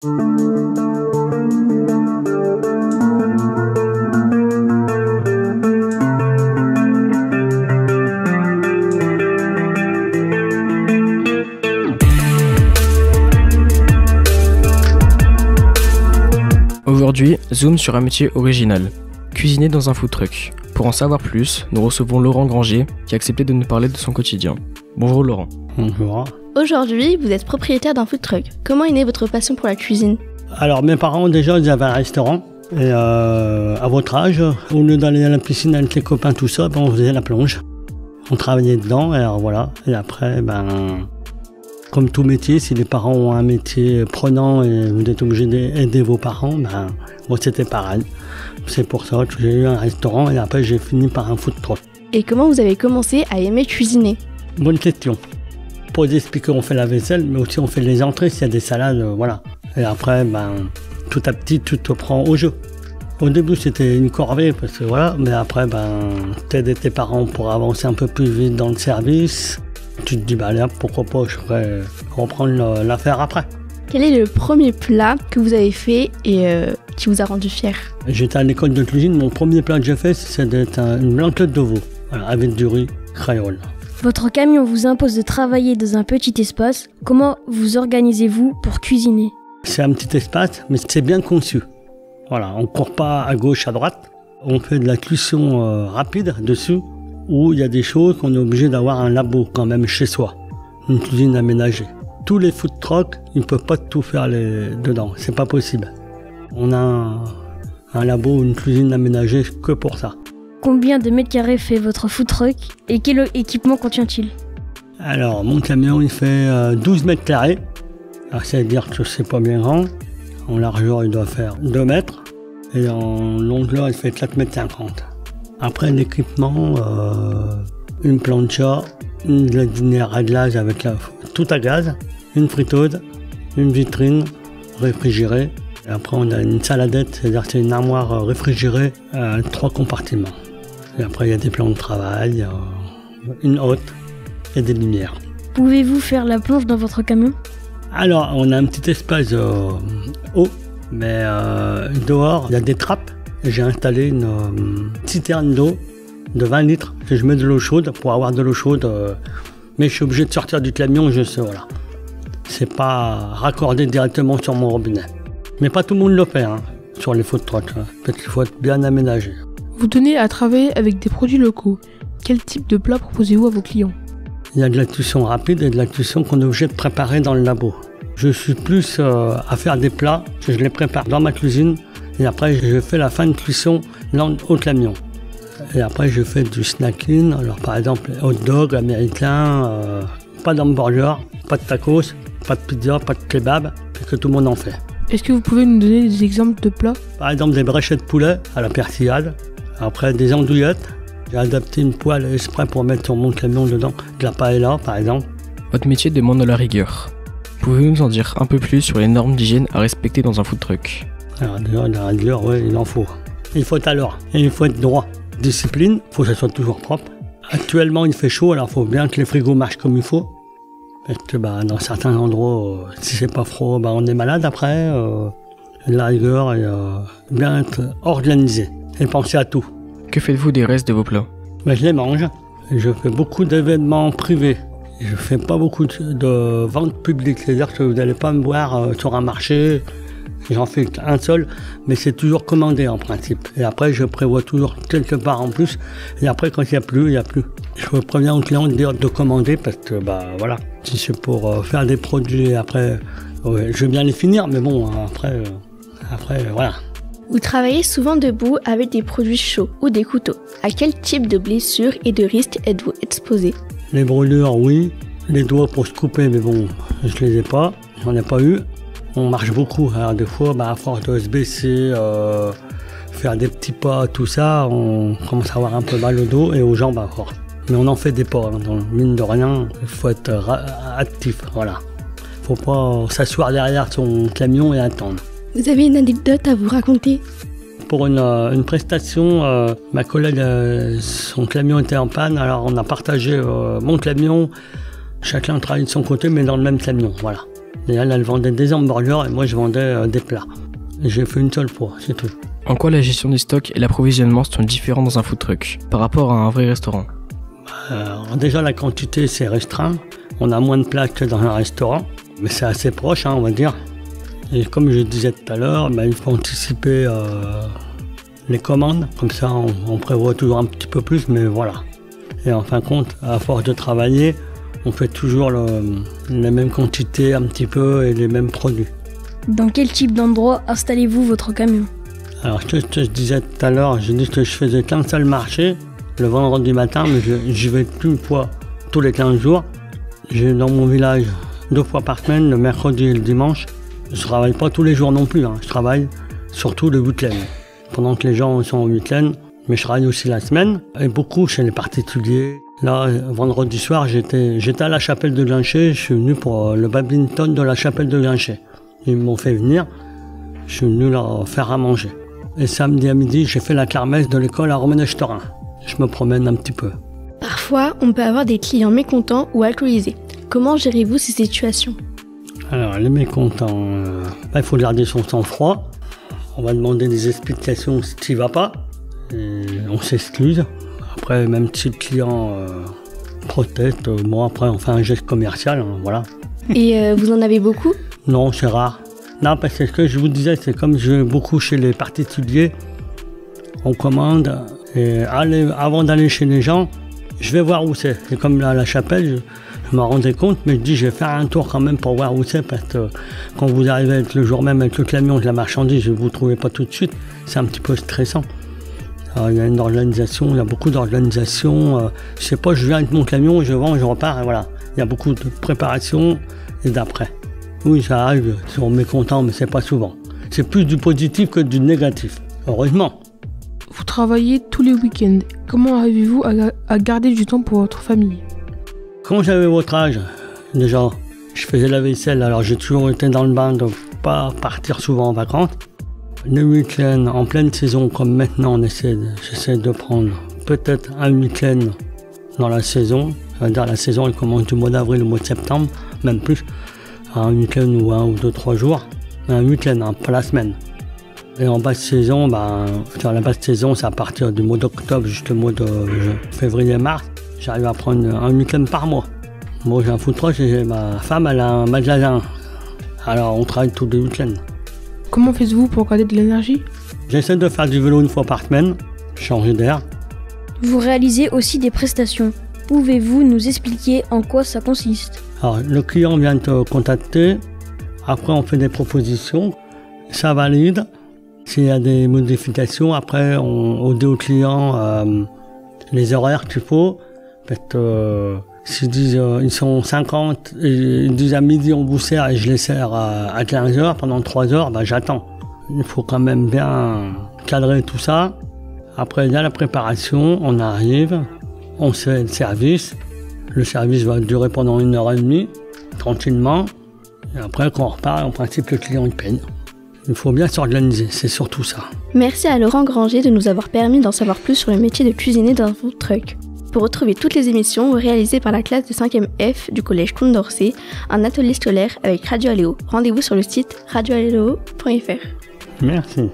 Aujourd'hui, zoom sur un métier original, cuisiner dans un food truck. Pour en savoir plus, nous recevons Laurent Granger qui a accepté de nous parler de son quotidien. Bonjour Laurent. Bonjour. Aujourd'hui, vous êtes propriétaire d'un food truck. Comment est née votre passion pour la cuisine? Alors mes parents déjà ils avaient un restaurant et à votre âge, au lieu d'aller à la piscine avec les copains tout ça, on faisait la plonge. On travaillait dedans et alors voilà. Et après, comme tout métier, si les parents ont un métier prenant et vous êtes obligé d'aider vos parents, moi c'était pareil. C'est pour ça que j'ai eu un restaurant et après j'ai fini par un food truck. Et comment vous avez commencé à aimer cuisiner? Bonne question. Pour vous expliquer, on fait la vaisselle, mais aussi on fait les entrées s'il y a des salades, voilà. Et après, tout à petit, tu te prends au jeu. Au début, c'était une corvée, parce que voilà, mais après, t'aides tes parents pour avancer un peu plus vite dans le service. Tu te dis, allez, pourquoi pas, je pourrais reprendre l'affaire après. Quel est le premier plat que vous avez fait et qui vous a rendu fier? J'étais à l'école de cuisine, mon premier plat que j'ai fait, c'était une blanquette de veau, voilà, avec du riz créole. Votre camion vous impose de travailler dans un petit espace. Comment vous organisez-vous pour cuisiner? C'est un petit espace, mais c'est bien conçu. Voilà, on ne court pas à gauche, à droite. On fait de la cuisson rapide dessus, où il y a des choses qu'on est obligé d'avoir un labo quand même chez soi, une cuisine aménagée. Tous les food trucks, ils ne peuvent pas tout faire dedans, c'est pas possible. On a un labo, une cuisine aménagée que pour ça. Combien de mètres carrés fait votre food truck et quel équipement contient-il? Alors, mon camion, il fait 12 mètres carrés. Alors, c'est-à-dire que c'est pas bien grand. En largeur, il doit faire 2 mètres. Et en longueur, il fait 4 mètres 50. Après, l'équipement, une plancha, une glacière à glace avec tout à gaz, une friteuse, une vitrine réfrigérée. Et après, on a une saladette, c'est-à-dire que c'est une armoire réfrigérée à 3 compartiments. Et après, il y a des plans de travail, une hotte et des lumières. Pouvez-vous faire la plonge dans votre camion? Alors, on a un petit espace haut, mais dehors, il y a des trappes. J'ai installé une citerne d'eau de 20 litres que je mets de l'eau chaude pour avoir de l'eau chaude. Mais je suis obligé de sortir du camion, voilà. C'est pas raccordé directement sur mon robinet. Mais pas tout le monde le fait, sur les food trucks. Peut-être qu'il faut être bien aménagé. Vous tenez à travailler avec des produits locaux. Quel type de plat proposez-vous à vos clients? Il y a de la cuisson rapide et de la cuisson qu'on est obligé de préparer dans le labo. Je suis plus à faire des plats, que je les prépare dans ma cuisine et après je fais la fin de cuisson au camion. Et après je fais du snacking, alors par exemple hot dog américain, pas d'hamburger, pas de tacos, pas de pizza, pas de kebab, puisque tout le monde en fait. Est-ce que vous pouvez nous donner des exemples de plats? Par exemple des brochettes de poulet à la persillade, après des andouillettes. J'ai adapté une poêle exprès pour mettre sur mon camion dedans, de la paella par exemple. Votre métier demande de la rigueur. Pouvez-vous nous en dire un peu plus sur les normes d'hygiène à respecter dans un food truck? Alors déjà, la rigueur, oui, il en faut. Il faut être à l'heure et il faut être droit. Discipline, il faut que ça soit toujours propre. Actuellement, il fait chaud, alors il faut bien que les frigos marchent comme il faut. Parce que dans certains endroits, si c'est pas froid, on est malade après. La rigueur et bien être organisé et penser à tout. Que faites-vous des restes de vos plats? Je les mange. Je fais beaucoup d'événements privés. Je ne fais pas beaucoup de ventes publiques. C'est-à-dire que vous n'allez pas me voir sur un marché. J'en fais un seul, mais c'est toujours commandé en principe. Et après, je prévois toujours quelque part en plus. Et après, quand il n'y a plus, il n'y a plus. Je préviens aux clients de commander parce que, voilà, si c'est pour faire des produits, après, je veux bien les finir, mais bon, après, voilà. Vous travaillez souvent debout avec des produits chauds ou des couteaux. À quel type de blessures et de risques êtes-vous exposé? Les brûlures, oui. Les doigts pour se couper, mais bon, je les ai pas. J'en ai pas eu. On marche beaucoup. Alors des fois, à force de se baisser, faire des petits pas, tout ça, on commence à avoir un peu mal au dos et aux jambes encore. Mais on en fait des pas. Donc, mine de rien, il faut être actif. Voilà. Faut pas s'asseoir derrière son camion et attendre. Vous avez une anecdote à vous raconter? Pour une prestation, ma collègue, son camion était en panne, alors on a partagé mon camion, chacun travaille de son côté, mais dans le même camion, voilà. Et elle vendait des hamburgers et moi je vendais des plats. Et j'ai fait une seule fois, c'est tout. En quoi la gestion des stocks et l'approvisionnement sont différents dans un food truck par rapport à un vrai restaurant? Déjà la quantité c'est restreint, on a moins de plats que dans un restaurant, mais c'est assez proche on va dire. Et comme je disais tout à l'heure, il faut anticiper les commandes, comme ça on prévoit toujours un petit peu plus, mais voilà. Et en fin de compte, à force de travailler, on fait toujours les mêmes quantités un petit peu et les mêmes produits. Dans quel type d'endroit installez-vous votre camion? Alors je te disais tout à l'heure, j'ai dit que je faisais qu'un seul marché, le vendredi matin, mais j'y vais une fois tous les 15 jours. J'ai dans mon village 2 fois par semaine, le mercredi et le dimanche. Je ne travaille pas tous les jours non plus, je travaille surtout le week-end. Pendant que les gens sont au week-end, mais je travaille aussi la semaine, et beaucoup chez les particuliers. Là, vendredi soir, j'étais à la chapelle de Guinchet, je suis venu pour le badminton de la chapelle de Guinchet. Ils m'ont fait venir, je suis venu leur faire à manger. Et samedi à midi, j'ai fait la kermesse de l'école à Romanèche-Torin. Je me promène un petit peu. Parfois, on peut avoir des clients mécontents ou alcoolisés. Comment gérez-vous ces situations? Alors, les mécontents, il faut garder son sang-froid. On va demander des explications si tu n'y vas pas. Et on s'excuse. Après, même si le client proteste, après, on fait un geste commercial, voilà. Et vous en avez beaucoup? Non, c'est rare. Non, parce que ce que je vous disais, c'est comme je vais beaucoup chez les particuliers, on commande, et avant d'aller chez les gens, je vais voir où c'est. C'est comme à la chapelle, je m'en rendais compte, mais je dis, je vais faire un tour quand même pour voir où c'est, parce que quand vous arrivez avec le jour même avec le camion de la marchandise, vous ne trouvez pas tout de suite, c'est un petit peu stressant. Alors, il y a une organisation, il y a beaucoup d'organisations. Je sais pas, je viens avec mon camion, je vends, je repars, et voilà. Il y a beaucoup de préparation et d'après. Oui, ça arrive, on est mécontent, mais c'est pas souvent. C'est plus du positif que du négatif, heureusement. Vous travaillez tous les week-ends. Comment arrivez-vous à garder du temps pour votre famille? Quand j'avais votre âge, déjà, je faisais la vaisselle, alors j'ai toujours été dans le bain de ne pas partir souvent en vacances. Les week-ends, en pleine saison, comme maintenant, j'essaie de prendre peut-être un week-end dans la saison. Ça veut dire la saison, elle commence du mois d'avril au mois de septembre, même plus. Un week-end ou 1 ou 2, 3 jours. Un week-end, pas la semaine. Et en basse saison, la basse saison, c'est à partir du mois d'octobre jusqu'au mois de février-mars. J'arrive à prendre un week-end par mois. Moi, j'ai un food truck et ma femme, elle a un magasin. Alors, on travaille tous les week-ends. Comment faites-vous pour garder de l'énergie? J'essaie de faire du vélo 1 fois par semaine, changer d'air. Vous réalisez aussi des prestations. Pouvez-vous nous expliquer en quoi ça consiste? Alors, le client vient te contacter. Après, on fait des propositions. Ça valide. S'il y a des modifications, après, on dit au client les horaires qu'il faut. S'ils disent ils sont 50, et ils disent à midi on vous sert et je les sers à 15h, pendant 3 heures, j'attends. Il faut quand même bien cadrer tout ça. Après, il y a la préparation, on arrive, on fait le service. Le service va durer pendant 1h30, tranquillement. Et après, quand on repart, en principe, le client il paye. Il faut bien s'organiser, c'est surtout ça. Merci à Laurent Granger de nous avoir permis d'en savoir plus sur le métier de cuisinier dans un food truck. Pour retrouver toutes les émissions réalisées par la classe de 5e F du collège Condorcet, un atelier scolaire avec Radio Aléo. Rendez-vous sur le site radioaléo.fr. Merci.